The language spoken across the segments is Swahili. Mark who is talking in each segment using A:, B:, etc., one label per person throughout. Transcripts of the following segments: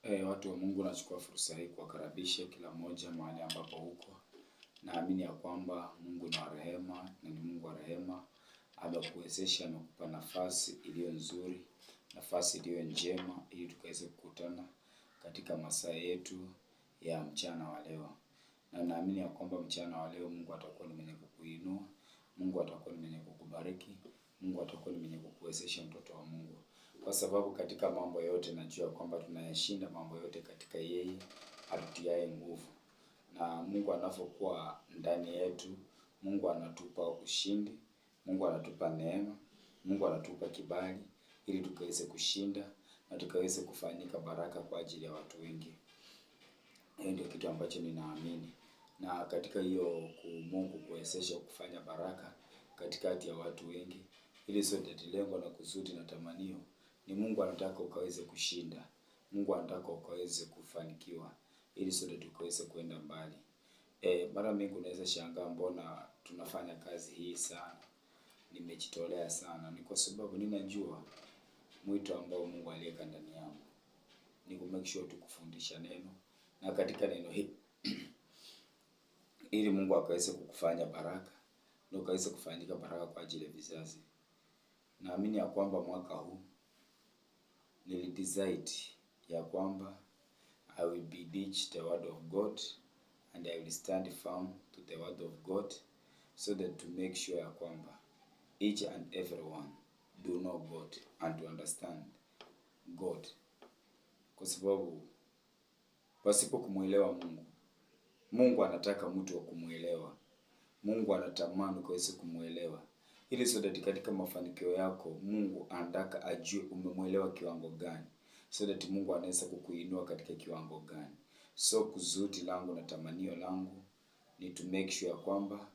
A: Watu wa Mungu, nachukua fursa hii kuwakaribisha kila mmoja mahali ambapo huko. Naamini ya kwamba Mungu ni wa rehema na ni Mungu wa rehema. Amekuwezesha, amekupa nafasi iliyo nzuri, nafasi iliyo njema ili tukaweze kukutana katika masaa yetu ya mchana wa leo. Na naamini ya kwamba mchana wa leo Mungu atakuwa ni mwenye kukuinua, Mungu atakuwa ni mwenye kukubariki, Mungu atakuwa ni mwenye kukuwezesha, mtoto wa Mungu. Kwa sababu katika mambo yote najua kwamba tunayashinda mambo yote katika yeye atutiaye nguvu. Na Mungu anapokuwa ndani yetu, Mungu anatupa ushindi, Mungu anatupa neema, Mungu anatupa kibali ili tukaweze kushinda na tukaweze kufanyika baraka kwa ajili ya watu wengi. Hiyo ndio kitu ambacho ninaamini. Na katika hiyo Mungu kuwezesha kufanya baraka katikati ya watu wengi, ili sote lengo na kusudi na tamanio ni Mungu anataka ukaweze kushinda. Mungu anataka ukaweze kufanikiwa ili sote tukaweze kwenda mbali. Mara mingi unaweza shangaa mbona tunafanya kazi hii sana. Nimejitolea sana. Ni kwa sababu ninajua mwito ambao Mungu aliweka ndani yangu ni ku make sure tukufundisha neno, na katika neno hili ili Mungu akaweze kukufanya baraka na ukaweze kufanyika baraka kwa ajili ya vizazi. Naamini ya kwamba mwaka huu nilidecide ya kwamba I will be teach the word of God and I will stand firm to the word of God, so that to make sure ya kwamba each and everyone do know God and to understand God. Kwa sababu pasipo kumuelewa Mungu, Mungu anataka mtu wa kumuelewa. Mungu anatamani ukaweze kumuelewa, ili so that katika mafanikio yako Mungu anataka ajue umemuelewa kiwango gani, so that Mungu anaweza kukuinua katika kiwango gani. So kusudi langu na tamanio langu ni to make sure kwamba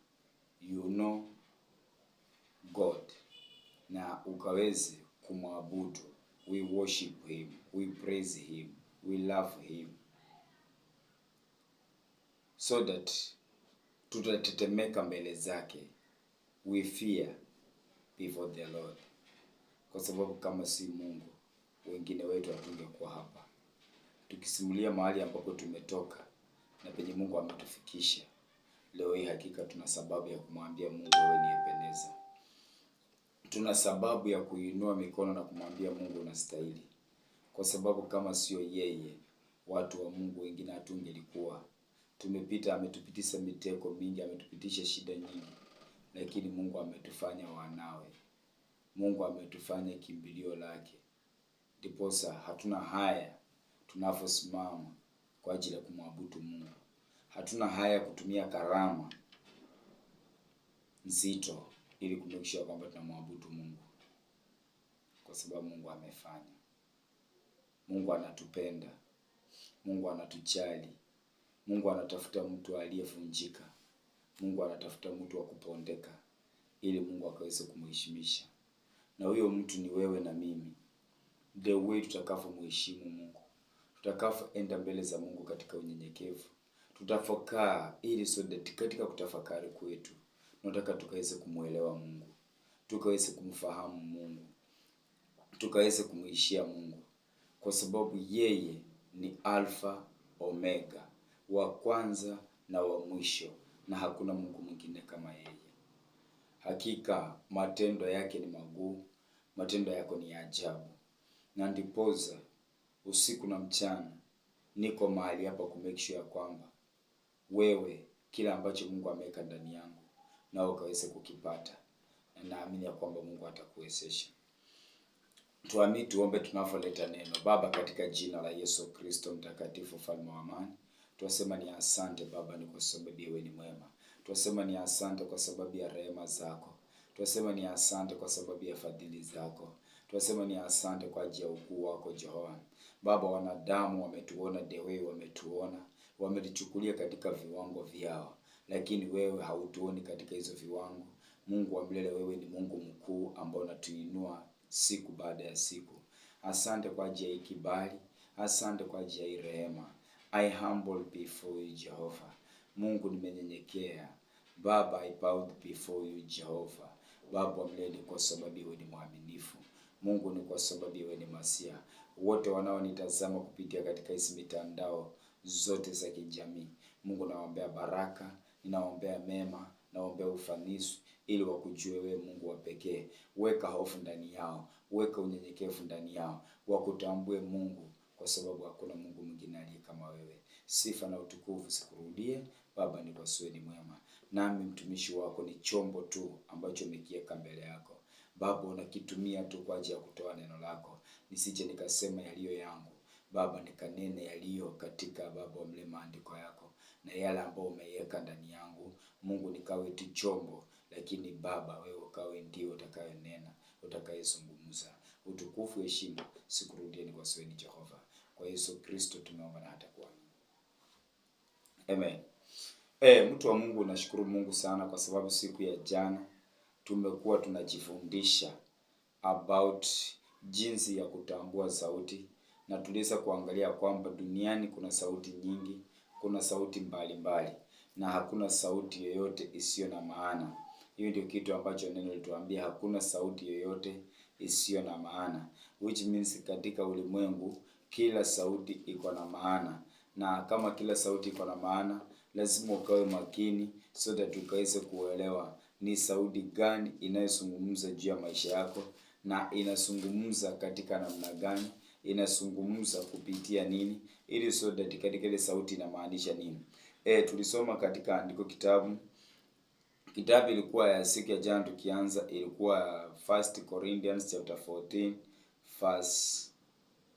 A: you know God na ukaweze kumwabudu. We worship him, we praise him, we love him, so that tutatetemeka mbele zake. We fear before the Lord. Kwa sababu kama si Mungu, wengine wetu hatungekuwa hapa tukisimulia mahali ambapo tumetoka na penye Mungu ametufikisha. Leo hii hakika tuna sababu ya kumwambia Mungu, wewe niyependeza. Tuna sababu ya kuinua mikono na kumwambia Mungu unastahili. Kwa sababu kama sio yeye, watu wa Mungu wengine hatungelikuwa. Ametupitisha mitego mingi, ametupitisha shida nyingi, lakini Mungu ametufanya wanawe. Mungu ametufanya kimbilio lake. Ndiposa hatuna haya tunaposimama kwa ajili ya kumwabudu Mungu. Hatuna haya kutumia karama nzito ili kumhakikishia kwamba tunamwabudu Mungu. Kwa sababu Mungu amefanya. Mungu anatupenda. Mungu anatujali. Mungu anatafuta mtu aliyevunjika. Mungu anatafuta mtu wa kupondeka ili Mungu akaweze kumheshimisha. Na huyo mtu ni wewe na mimi. The way tutakavomheshimu Mungu, tutakavyoenda mbele za Mungu katika unyenyekevu, tutafokaa ili so that katika kutafakari kwetu tunataka tukaweze kumuelewa Mungu, tukaweze kumfahamu Mungu, tukaweze kumheshia Mungu, kwa sababu yeye ni Alpha Omega, wa kwanza na wa mwisho, na hakuna Mungu mwingine kama yeye. Hakika matendo yake ni makuu, matendo yako ni ajabu. Na ndiposa usiku na mchana niko mahali hapa ku make sure kwamba wewe kila ambacho Mungu ameweka ndani yangu na ukaweze kukipata. Na naamini ya kwamba Mungu atakuwezesha. Tuamini, tuombe tunapoleta neno. Baba, katika jina la Yesu Kristo mtakatifu, mfalme wa amani, tunasema ni asante Baba, ni kwa sababu wewe ni mwema. Tunasema ni asante kwa sababu ya rehema zako. Tunasema ni asante kwa sababu ya fadhili zako. Tunasema ni asante kwa ajili ya ukuu wako Jehova. Baba, wanadamu wametuona the way wametuona, wametuchukulia katika viwango vyao, lakini wewe hautuoni katika hizo viwango. Mungu wa milele, wewe ni Mungu mkuu ambao unatuinua siku baada ya siku. Asante kwa ajili ya kibali, asante kwa ajili ya hii rehema. I humble before you Jehovah. Mungu, nimenyenyekea. Baba, I bow before you Jehovah. Baba wa milele, kwa sababu wewe ni mwaminifu. Mungu, ni kwa sababu wewe ni Masia. wote wanaonitazama kupitia katika hizi mitandao zote za kijamii. Mungu, nawaombea baraka, ninawaombea mema, nawaombea ufanisi ili wakujue wewe Mungu wa pekee. Weka hofu ndani yao, weka unyenyekevu ndani yao, wakutambue Mungu, kwa sababu hakuna Mungu mwingine aliye kama wewe. Sifa na utukufu sikurudie. Baba, ni kwa ni mwema. Nami mtumishi wako ni chombo tu ambacho umekiweka mbele yako. Baba, unakitumia tu kwa ajili ya kutoa neno lako. Nisije nikasema yaliyo yangu. Baba, nikanene yaliyo katika Baba mle maandiko yako, na yale ambayo umeiweka ndani yangu. Mungu, nikawe tu chombo, lakini Baba wewe ukawe ndio utakayonena, utakayezungumza. Utukufu, heshima sikurudie, ni kwa ni Jehova. Kwa Yesu Kristo tumeomba na hata kuamini. Amen. Mtu wa Mungu, nashukuru Mungu sana kwa sababu siku ya jana tumekuwa tunajifundisha about jinsi ya kutambua sauti, na tuliweza kuangalia kwamba duniani kuna sauti nyingi, kuna sauti mbalimbali, na hakuna sauti yoyote isiyo na maana. Hiyo ndio kitu ambacho neno lituambia, hakuna sauti yoyote isiyo na maana, which means katika ulimwengu kila sauti iko na maana, na kama kila sauti iko na maana, lazima ukawe makini so that ukaweze kuelewa ni sauti gani inayozungumza juu ya maisha yako, na inazungumza katika namna gani, inazungumza kupitia nini, ili so that katika ile sauti inamaanisha nini. Tulisoma katika andiko kitabu ilikuwa ya siku ya jana tukianza, ilikuwa 1 Corinthians chapter 14 verse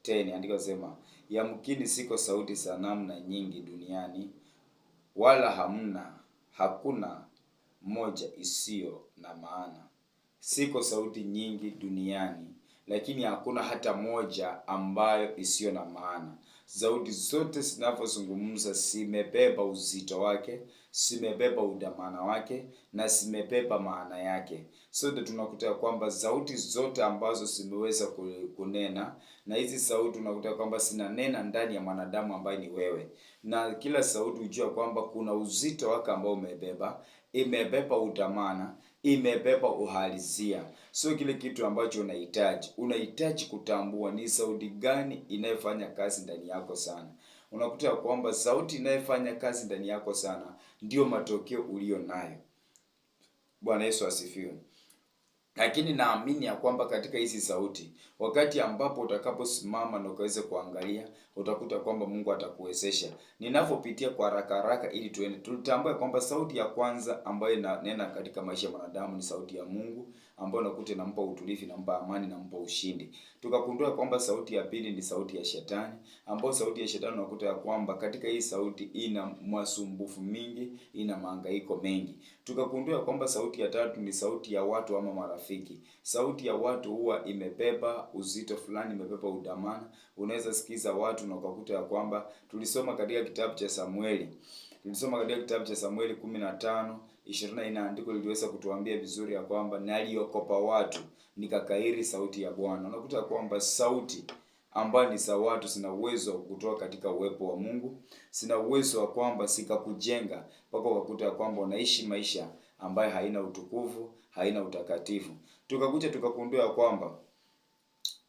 A: 10. Andiko sema, yamkini siko sauti za namna nyingi duniani, wala hakuna moja isiyo na maana. Siko sauti nyingi duniani, lakini hakuna hata moja ambayo isiyo na maana. Sauti zote zinazozungumza zimebeba uzito wake, zimebeba udamana wake, na zimebeba maana yake. Sote tunakuta kwamba sauti zote ambazo zimeweza kunena, na hizi sauti tunakuta kwamba zinanena ndani ya mwanadamu ambaye ni wewe. Na kila sauti hujua kwamba kuna uzito wake ambao imebeba udamana, imebeba uhalisia. So kile kitu ambacho unahitaji kutambua ni sauti gani inayofanya kazi ndani yako sana. Unakuta kwamba sauti inayofanya kazi ndani yako sana ndio matokeo ulio nayo. Bwana Yesu asifiwe. Lakini naamini ya kwamba katika hizi sauti, wakati ambapo utakaposimama na ukaweze kuangalia, utakuta kwamba Mungu atakuwezesha. Ninapopitia kwa haraka ili tutambue kwamba sauti ya kwanza ambayo inanena katika maisha ya mwanadamu ni sauti ya Mungu, ambayo unakuta inampa utulivu, inampa amani, inampa ushindi. Tukagundua kwamba sauti ya pili ni sauti ya shetani, ambayo sauti ya shetani unakuta ya kwamba katika hii sauti ina masumbufu mingi, ina mahangaiko mengi. Tukagundua kwamba sauti ya tatu ni sauti ya watu ama marafiki. Sauti ya watu huwa imebeba uzito fulani, imebeba udamana. Unaweza sikiza watu na ukakuta ya kwamba tulisoma katika kitabu cha Samueli 15:24 andiko liliweza kutuambia vizuri ya kwamba naliokopa watu nikakairi sauti ya Bwana. Unakuta kwamba sauti ambayo ni za watu zina uwezo kutoka katika uwepo wa Mungu, zina uwezo wa kwamba sikakujenga mpaka ukakuta kwamba unaishi maisha ambayo haina utukufu, haina utakatifu. Tukagundua kwamba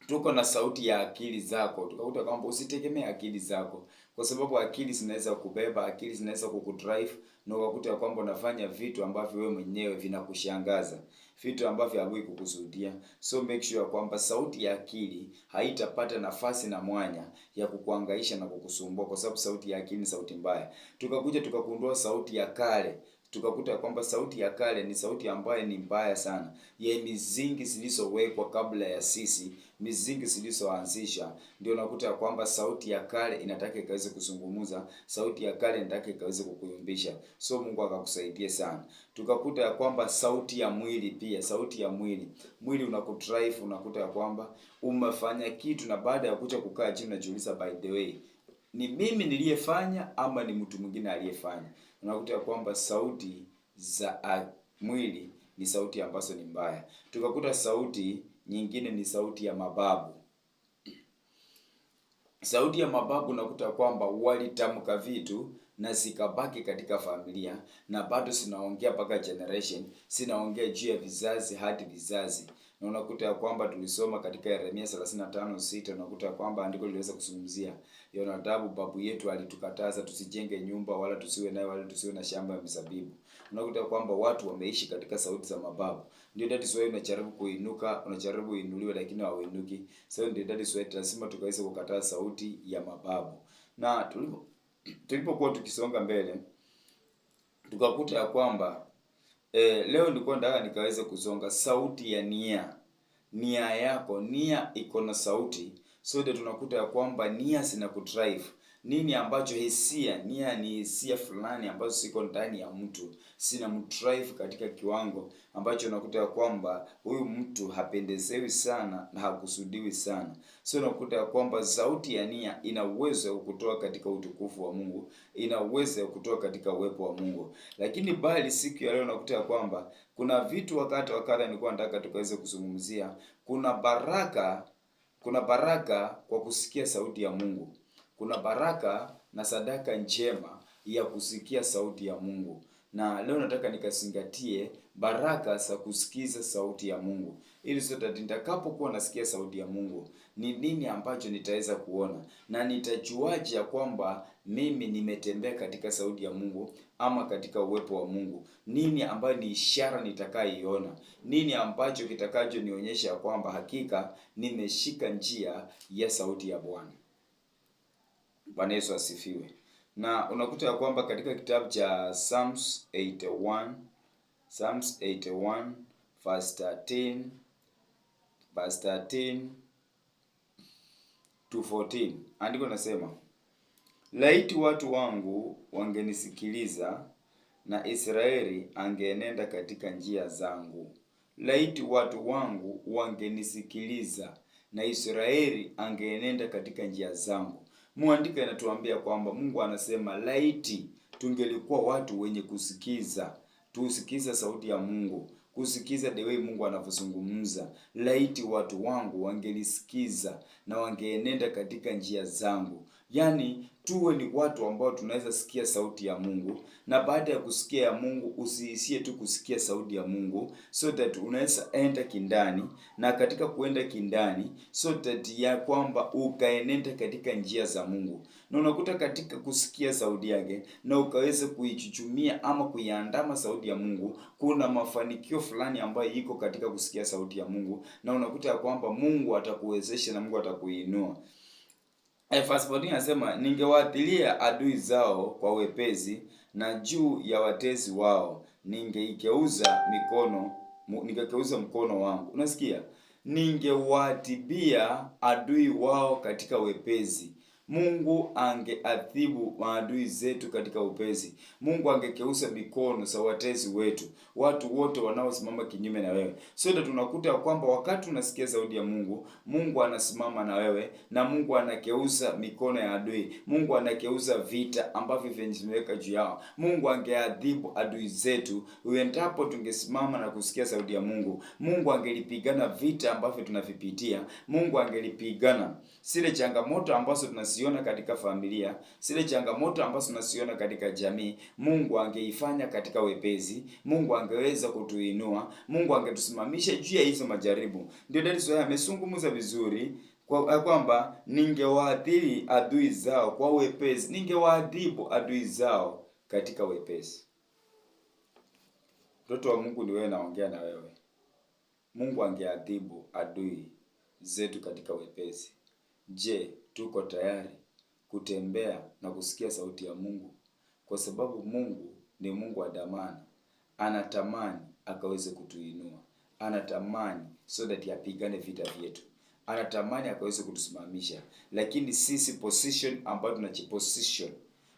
A: tuko na sauti ya akili zako. Tukakuta kwamba usitegemee akili zako, kwa sababu akili zinaweza kubeba, akili zinaweza kukudrive, na ukakuta kwamba unafanya vitu ambavyo wewe mwenyewe vinakushangaza, vitu ambavyo haviwi kukusudia. So make sure kwamba sauti ya akili haitapata nafasi na mwanya ya kukuhangaisha na kukusumbua, kwa sababu sauti ya akili ni sauti mbaya. Tukagundua sauti ya kale. Tukakuta kwamba sauti ya kale ni sauti ambayo ni mbaya sana, ya mizingi zilizowekwa kabla ya sisi, mizingi zilizoanzisha. Ndio unakuta kwamba sauti ya kale inataka ikaweze kuzungumza, sauti ya kale inataka ikaweze kukuyumbisha. So Mungu akakusaidie sana. Tukakuta kwamba sauti ya mwili pia, sauti ya mwili unakudrive, unakuta kwamba umefanya kitu na baada ya kuja kukaa chini unajiuliza, by the way, ni mimi niliyefanya ama ni mtu mwingine aliyefanya? Unakuta kwamba sauti za mwili ni sauti ambazo ni mbaya. Tukakuta sauti nyingine ni sauti ya mababu. Sauti ya mababu unakuta kwamba walitamka vitu na zikabaki katika familia, na bado zinaongea mpaka generation, zinaongea juu ya vizazi hadi vizazi. Na unakuta ya kwamba tulisoma katika Yeremia 35:6, unakuta ya kwamba andiko liliweza kuzungumzia Yonadabu babu yetu alitukataza tusijenge nyumba wala tusiwe nayo wala tusiwe na shamba ya mizabibu. Unakuta kwamba watu wameishi katika sauti za mababu. Ndio dadi swali unajaribu kuinuka, unajaribu kuinuliwa lakini hauinuki. Sasa ndio dadi swali lazima tukaweze kukataa sauti ya mababu. Na tulipokuwa tukisonga mbele tukakuta ya kwamba leo nilikuwa nataka nikaweze kusonga sauti ya nia yako. Nia iko na sauti, so that tunakuta ya kwamba nia zina kudrive. Nini ambacho nia ni hisia fulani ambazo ziko ndani ya mtu, sina mdrive katika kiwango ambacho unakuta ya kwamba huyu mtu hapendezewi sana na hakusudiwi sana. So unakuta ya kwamba sauti ya nia ina uwezo wa kutoa katika utukufu wa Mungu, ina uwezo wa kutoa katika uwepo wa Mungu. Lakini bali siku ya leo unakuta ya kwamba kuna vitu wakati nilikuwa nataka tukaweze kuzungumzia. Kuna baraka kwa kusikia sauti ya Mungu. Kuna baraka na sadaka njema ya kusikia sauti ya Mungu. Na leo nataka nikazingatie baraka za kusikiza sauti ya Mungu. Ili sote nitakapokuwa nasikia sauti ya Mungu, ni nini ambacho nitaweza kuona? Na nitajuaje ya kwamba mimi nimetembea katika sauti ya Mungu ama katika uwepo wa Mungu? Nini ambayo ni ishara nitakayoiona? Nini ambacho kitakacho nionyesha ya kwamba hakika nimeshika njia ya sauti ya Bwana? Bwana Yesu asifiwe. Na unakuta ya kwamba katika kitabu cha Psalms 81 verse 13 to 14, andiko nasema, laiti watu wangu wangenisikiliza na Israeli angeenenda katika njia zangu. Laiti watu wangu wangenisikiliza na Israeli angeenenda katika njia zangu. Muandiko inatuambia kwamba Mungu anasema laiti tungelikuwa watu wenye kusikiza, tusikiza sauti ya Mungu, kusikiza the way Mungu anavyozungumza. Laiti watu wangu wangelisikiza na wangeenenda katika njia zangu. Yaani tuwe ni watu ambao tunaweza sikia sauti ya Mungu, na baada ya kusikia ya Mungu usiishie tu kusikia sauti ya Mungu, so that unaweza enda kindani, na katika kuenda kindani so that ya kwamba ukaenenda katika njia za Mungu. Na unakuta katika kusikia sauti yake na ukaweza kuichuchumia ama kuiandama sauti ya Mungu, kuna mafanikio fulani ambayo iko katika kusikia sauti ya Mungu, na unakuta ya kwamba Mungu atakuwezesha na Mungu atakuinua. Verse 14 anasema, ningewaathilia adui zao kwa wepesi, na juu ya watesi wao ningekeuza mkono wangu. Unasikia? Ningewaatibia adui wao katika wepesi. Mungu angeadhibu maadui zetu katika upesi. Mungu angekeusa mikono za watesi wetu, watu wote wanaosimama kinyume na wewe. Sote tunakuta kwamba wakati unasikia sauti ya Mungu, Mungu anasimama na wewe, na Mungu anakeusa mikono ya adui. Mungu anakeusa vita ambavyo vimeweka juu yao. Mungu angeadhibu adui zetu uendapo tungesimama na kusikia sauti ya Mungu. Mungu angelipigana vita ambavyo tunavipitia. Mungu angelipigana zile changamoto ambazo tunasiona katika familia, zile changamoto ambazo tunasiona katika jamii. Mungu angeifanya katika wepesi. Mungu angeweza kutuinua. Mungu angetusimamisha juu ya hizo majaribu. Ndio Daudi amezungumza vizuri kwamba ningewaadhibu adui zao kwa wepesi, ningewaadhibu adui zao katika wepesi. Mtoto wa Mungu, ni wewe naongea na wewe. Mungu angeadhibu adui zetu katika wepesi. Je, tuko tayari kutembea na kusikia sauti ya Mungu? Kwa sababu Mungu ni Mungu wa damani. Anatamani akaweze kutuinua. Anatamani so that yapigane vita vyetu. Anatamani akaweze kutusimamisha. Lakini sisi position ambayo tunajiposition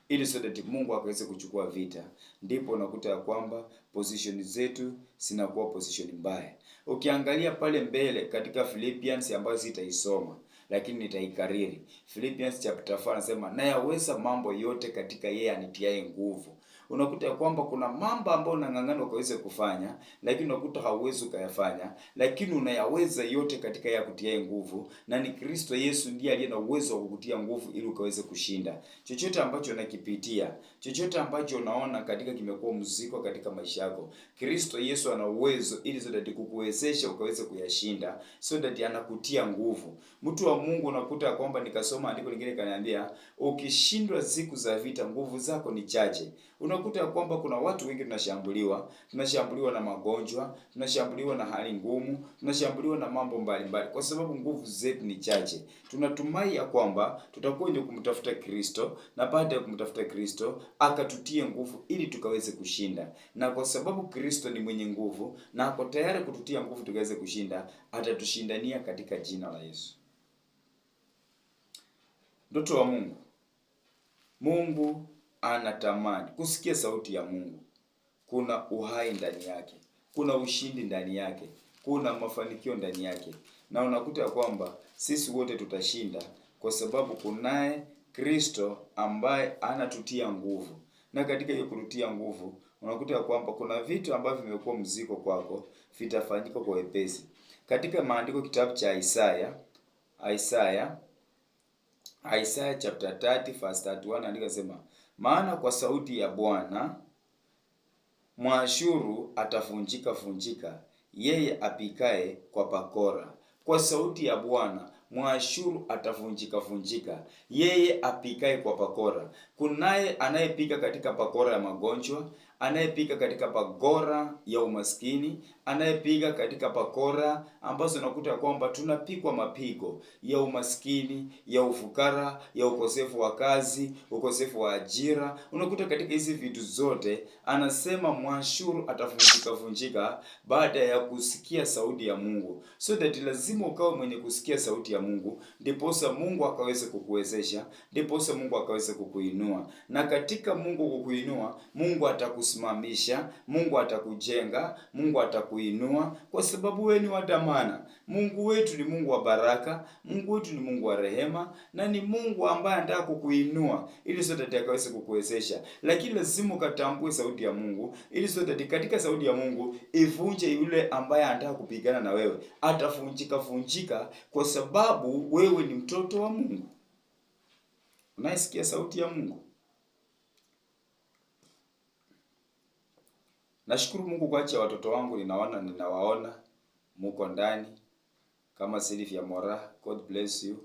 A: ili so that Mungu akaweze kuchukua vita, ndipo unakuta ya kwamba position zetu zinakuwa position mbaya. Ukiangalia pale mbele katika Philippians ambayo sitaisoma lakini nitaikariri. Philippians chapter 4 anasema, nayaweza mambo yote katika yeye anitiaye nguvu. unakuta ya kwamba kuna mambo ambayo unang'ang'ana ukaweze kufanya, lakini unakuta hauwezi ukayafanya, lakini unayaweza yote katika yeye akutiaye nguvu, na ni Kristo Yesu ndiye aliye na uwezo wa kukutia nguvu ili ukaweze kushinda chochote ambacho unakipitia, chochote ambacho unaona katika kimekuwa mzigo katika maisha yako. Kristo Yesu ana uwezo ili so that kukuwezesha ukaweze kuyashinda, so that anakutia nguvu. Mtu wa Mungu, unakuta kwamba nikasoma andiko lingine kaniambia, ukishindwa siku za vita, nguvu zako ni chache. Unakuta kwamba kuna watu wengi tunashambuliwa na magonjwa, tunashambuliwa na hali ngumu, tunashambuliwa na mambo mbalimbali kwa sababu nguvu zetu ni chache. Tunatumai ya kwamba tutakuwa ndio kumtafuta Kristo, na baada ya kumtafuta Kristo akatutie nguvu ili tukaweze kushinda. Na kwa sababu Kristo ni mwenye nguvu na ako tayari kututia nguvu tukaweze kushinda, atatushindania katika jina la Yesu. Mtoto wa Mungu, Mungu anatamani kusikia sauti ya Mungu. Kuna uhai ndani yake, kuna ushindi ndani yake, kuna mafanikio ndani yake, na unakuta ya kwamba sisi wote tutashinda kwa sababu kunaye Kristo ambaye anatutia nguvu. Na katika hiyo kututia nguvu, unakuta ya kwamba kuna vitu ambavyo vimekuwa mzigo kwako vitafanyika kwa wepesi. Katika maandiko, kitabu cha Isaya chapter 30 verse 31 andika sema, maana kwa sauti ya Bwana Mwashuru atavunjika, yeye apikae kwa bakora. Kwa sauti ya Bwana Mwashuru atavunjika, yeye apikae kwa bakora. Kunaye anayepika katika bakora ya magonjwa, anayepika katika bakora ya umaskini, anayepika katika bakora ambazo unakuta kwamba tunapikwa mapigo ya umaskini, ya ufukara, ya ukosefu wa kazi, ukosefu wa ajira. Unakuta katika hizi vitu zote anasema Mwashuru atavunjika baada ya kusikia sauti ya Mungu. So that lazima ukawe mwenye kusikia sauti ya Mungu, ndiposa Mungu akaweze kukuwezesha, ndiposa Mungu akaweze kukuinua. Na katika Mungu kukuinua, Mungu atakusimamisha, Mungu atakujenga, Mungu atakuinua, kwa sababu wewe ni wa dhamana. Mungu wetu ni Mungu wa baraka, Mungu wetu ni Mungu wa rehema, na ni Mungu ambaye anataka kukuinua ili sote akaweze kukuwezesha. Lakini lazima ukatambue sauti ya Mungu ili sote katika sauti ya Mungu ivunje yule ambaye anataka kupigana na wewe. Atavunjika kwa sababu wewe ni mtoto wa Mungu. Unaisikia sauti ya Mungu? Nashukuru Mungu kwa ajili ya watoto wangu, ninawaona muko ndani, kama Sylvia Mora, God bless you.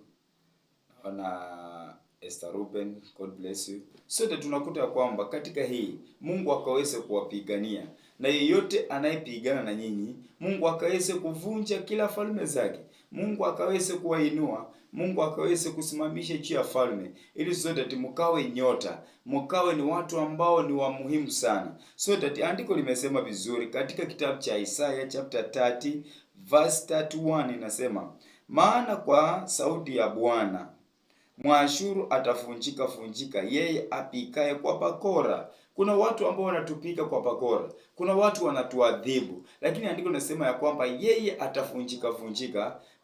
A: Naona Esther Ruben, God bless you. Sote tunakuta kwamba katika hii Mungu akaweze kuwapigania, na yeyote anayepigana na nyinyi Mungu akaweze kuvunja kila falme zake, Mungu akaweze kuwainua, Mungu akaweze kusimamisha juu ya falme, ili sote mkawe nyota, mkawe ni watu ambao ni wa muhimu sana. So that andiko limesema vizuri katika kitabu cha Isaya chapter 30 verse 31 inasema, maana kwa sauti ya Bwana Mwashuru atavunjika, yeye apikae kwa bakora. Kuna watu ambao wanatupika kwa bakora, kuna watu wanatuadhibu, lakini andiko linasema ya kwamba yeye atavunjika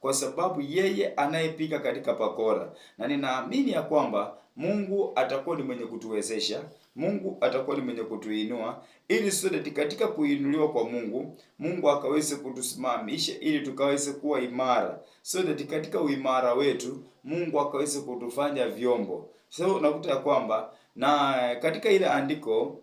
A: kwa sababu yeye anayepika katika bakora. Na ninaamini ya kwamba Mungu atakuwa ni mwenye kutuwezesha, Mungu atakuwa ni mwenye kutuinua, ili sote katika kuinuliwa kwa Mungu, Mungu akaweze kutusimamisha ili tukaweze kuwa imara. So that katika uimara wetu Mungu akaweze kutufanya vyombo. So unakuta ya kwamba na katika ile andiko,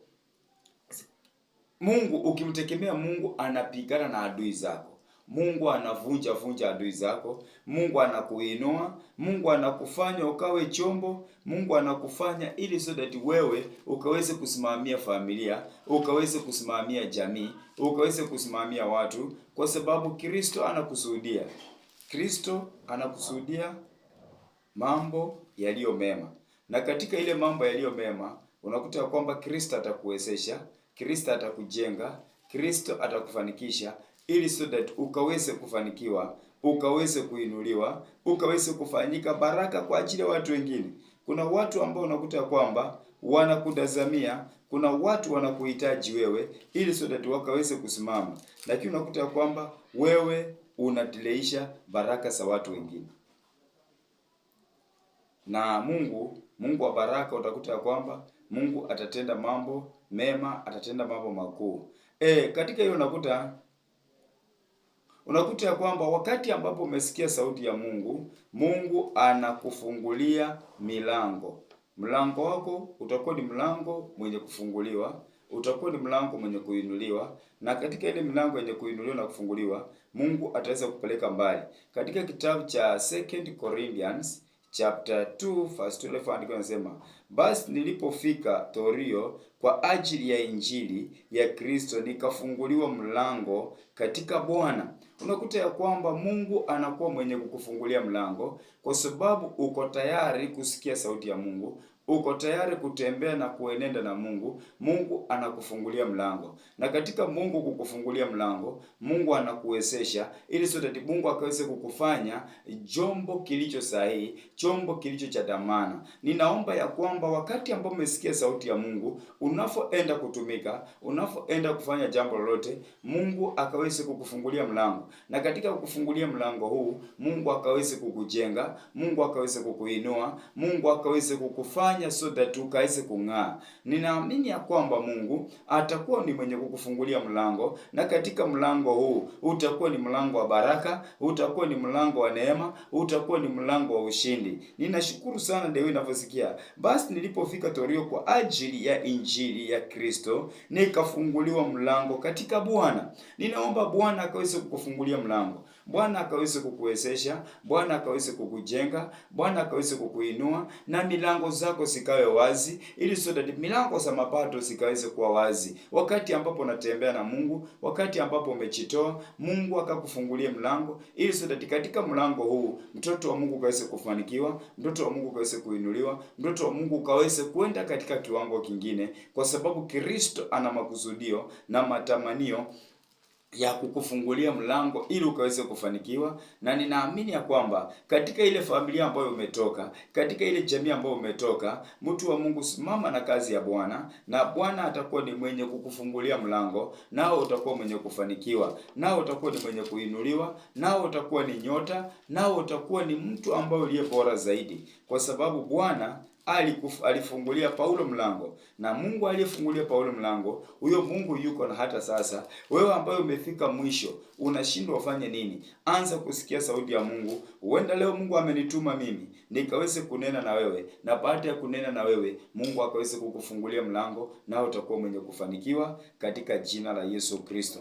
A: Mungu ukimtegemea Mungu anapigana na adui zako. Mungu anavunja adui zako, Mungu anakuinua, Mungu anakufanya ukawe chombo, Mungu anakufanya ili so that wewe ukaweze kusimamia familia, ukaweze kusimamia jamii, ukaweze kusimamia watu, kwa sababu Kristo anakusudia. Kristo anakusudia mambo yaliyo mema. Na katika ile mambo yaliyo mema, unakuta kwamba Kristo atakuwezesha, Kristo atakujenga, Kristo atakufanikisha, ili so that ukaweze kufanikiwa, ukaweze kuinuliwa, ukaweze kufanyika baraka kwa ajili ya watu wengine. Kuna watu ambao unakuta kwamba wanakutazamia, kuna watu wanakuhitaji wewe ili so that wakaweze kusimama, lakini unakuta kwamba wewe unatileisha baraka za watu wengine. Na Mungu wa baraka utakuta kwamba Mungu atatenda mambo mema, atatenda mambo makuu. Katika hiyo unakuta ya kwamba wakati ambapo umesikia sauti ya Mungu, Mungu anakufungulia milango. Mlango wako utakuwa ni mlango mwenye kufunguliwa, utakuwa ni mlango mwenye kuinuliwa, na katika ile milango yenye kuinuliwa na kufunguliwa, Mungu ataweza kupeleka mbali. Katika kitabu cha 2 Corinthians chapter 2 verse 12 andiko nasema, basi nilipofika Thorio kwa ajili ya injili ya Kristo, nikafunguliwa mlango katika Bwana. Unakuta ya kwamba Mungu anakuwa mwenye kukufungulia mlango kwa sababu uko tayari kusikia sauti ya Mungu, uko tayari kutembea na kuenenda na Mungu. Mungu anakufungulia mlango, na katika Mungu kukufungulia mlango, Mungu anakuwezesha ili sote Mungu akaweze kukufanya chombo kilicho sahihi, chombo kilicho cha dhamana. Ninaomba ya kwamba wakati ambao umesikia sauti ya Mungu, unapoenda kutumika, unapoenda kufanya jambo lolote, Mungu akaweze kukufungulia mlango, na katika kukufungulia mlango huu, Mungu akaweze kukujenga, Mungu akaweze kukuinua, Mungu akaweze kukufanya so that ukaweze kung'aa. Ninaamini ya kwamba Mungu atakuwa ni mwenye kukufungulia mlango, na katika mlango huu utakuwa ni mlango wa baraka, utakuwa ni mlango wa neema, utakuwa ni mlango wa ushindi. Ninashukuru sana leo ninaposikia, basi nilipofika Thorio kwa ajili ya injili ya Kristo, nikafunguliwa mlango katika Bwana. Ninaomba Bwana akaweze kukufungulia mlango, Bwana akaweze kukuwezesha, Bwana akaweze kukujenga, Bwana akaweze kukuinua, na milango zako zikawe wazi, ili sote milango za mapato zikaweze kuwa wazi. Wakati ambapo unatembea na Mungu, wakati ambapo umechitoa, Mungu akakufungulia mlango, ili sote katika mlango huu mtoto wa Mungu kaweze kufanikiwa, mtoto wa Mungu kaweze kuinuliwa, mtoto wa Mungu kaweze kwenda katika kiwango kingine, kwa sababu Kristo ana makusudio na matamanio ya kukufungulia mlango ili ukaweze kufanikiwa. Na ninaamini ya kwamba katika ile familia ambayo umetoka, katika ile jamii ambayo umetoka, mtu wa Mungu, simama na kazi ya Bwana, na Bwana atakuwa ni mwenye kukufungulia mlango, nao utakuwa mwenye kufanikiwa, nao utakuwa ni mwenye kuinuliwa, nao utakuwa ni nyota, nao utakuwa ni mtu ambaye uliye bora zaidi, kwa sababu Bwana alifungulia Paulo mlango, na Mungu aliyefungulia Paulo mlango, huyo Mungu yuko na hata sasa. Wewe ambaye umefika mwisho, unashindwa ufanye nini? Anza kusikia sauti ya Mungu. Huenda leo Mungu amenituma mimi nikaweze kunena na wewe, na baada ya kunena na wewe, Mungu akaweze kukufungulia mlango, na utakuwa mwenye kufanikiwa katika jina la Yesu Kristo.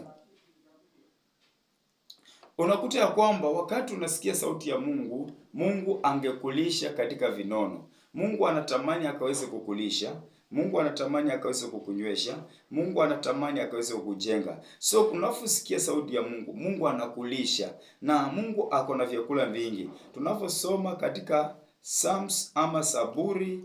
A: Unakuta ya kwamba wakati unasikia sauti ya Mungu, Mungu angekulisha katika vinono. Mungu anatamani akaweze kukulisha, Mungu anatamani akaweze kukunywesha, Mungu anatamani akaweze kukujenga. So unaposikia sauti ya Mungu, Mungu anakulisha, na Mungu ako na vyakula vingi. Tunaposoma katika Psalms ama Zaburi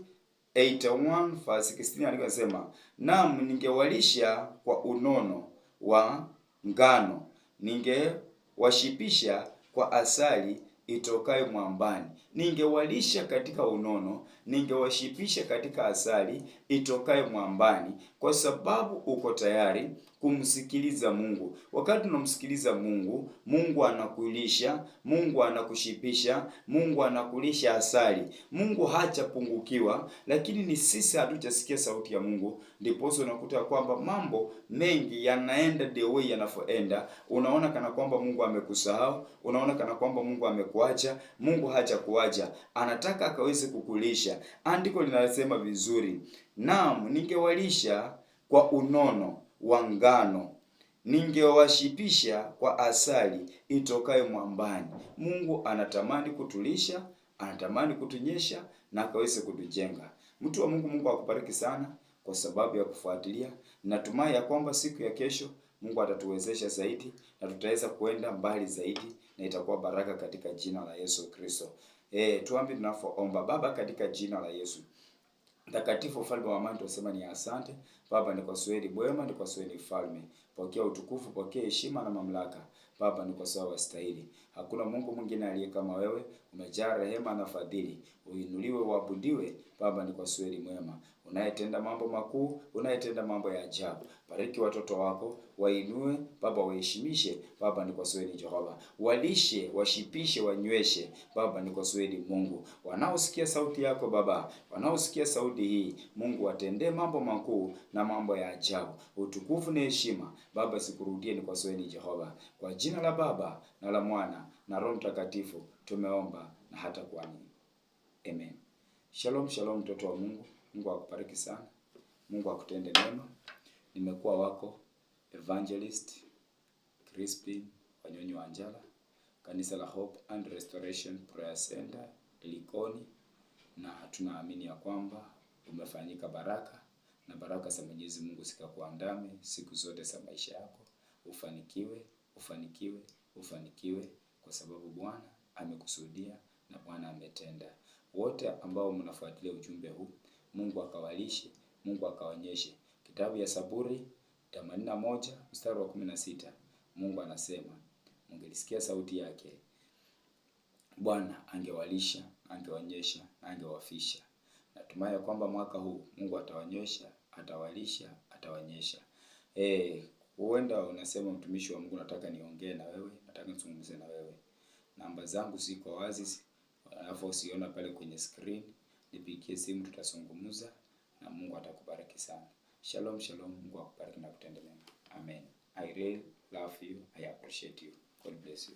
A: 81 verse 16 anasema, naam, ningewalisha kwa unono wa ngano, ningewashipisha kwa asali itokayo mwambani. Ningewalisha katika unono, ningewashipisha katika asali itokayo mwambani, kwa sababu uko tayari kumsikiliza Mungu. Wakati unamsikiliza Mungu, Mungu anakulisha, Mungu anakushipisha, Mungu anakulisha asali. Mungu hajapungukiwa, lakini ni sisi hatujasikia sauti ya Mungu. Ndipo unakuta kwamba mambo mengi yanaenda the way yanavyoenda. Unaona kana kwamba Mungu amekusahau, unaona kana kwamba Mungu amekuacha. Mungu hajakuacha, anataka akaweze kukulisha. Andiko linasema vizuri, naam, ningewalisha kwa unono wa ngano, ningewashipisha kwa asali itokayo mwambani. Mungu anatamani kutulisha, anatamani kutunyesha, na akaweze kutujenga. Mtu wa Mungu, Mungu akubariki sana kwa sababu ya kufuatilia. Natumai ya kwamba siku ya kesho Mungu atatuwezesha zaidi, na tutaweza kuenda mbali zaidi, na itakuwa baraka katika jina la Yesu Kristo. Tuambi tunapoomba. Baba, katika jina la Yesu Mtakatifu, ufalme wa amani, tunasema ni asante. Baba, ni kwa swahili mwema, ni kwa swahili mfalme. Pokea utukufu, pokea heshima na mamlaka. Baba, ni kwa sababu wastahili. Hakuna Mungu mwingine aliye kama wewe. Umejaa rehema na fadhili. Uinuliwe, uabudiwe. Baba, ni kwa swahili mwema. unayetenda mambo makuu, unayetenda mambo ya ajabu. Bariki watoto wako, wainue Baba, waheshimishe Baba, ni kwa sweli Jehova. Walishe, washipishe, wanyweshe Baba, ni kwa sweli Mungu. Wanaosikia sauti yako Baba, wanaosikia sauti hii Mungu, watendee mambo makuu na mambo ya ajabu. Utukufu na heshima Baba sikurudie, ni kwa sweli Jehova. Kwa jina la Baba na la Mwana na Roho Mtakatifu tumeomba na hata kuamini. Amen. Shalom, shalom mtoto wa Mungu. Mungu akubariki sana. Mungu akutende mema. Nimekuwa wako Evangelist Crispin Wanyonyi Wanjala, kanisa la Hope and Restoration Prayer Center Likoni, na tunaamini ya kwamba umefanyika baraka, na baraka za Mwenyezi Mungu zikakuandame siku zote za maisha yako. Ufanikiwe, ufanikiwe, ufanikiwe, kwa sababu Bwana amekusudia na Bwana ametenda. Wote ambao mnafuatilia ujumbe huu, Mungu akawalishe, Mungu akaonyeshe. Kitabu ya Zaburi 81 mstari wa 16, Mungu anasema mungelisikia sauti yake, Bwana angewalisha, angeonyesha na angewafisha. Natumai kwamba mwaka huu Mungu ataonyesha, atawalisha, ataonyesha. Huenda unasema mtumishi wa Mungu, nataka niongee na wewe, nataka nizungumze na wewe. Namba zangu ziko wazi, alafu usiona pale kwenye screen. Nipigie simu, tutazungumza na Mungu atakubariki sana. Shalom, shalom. Mungu akubariki na kutende mema. Amen. I really love you. I appreciate you. God bless you.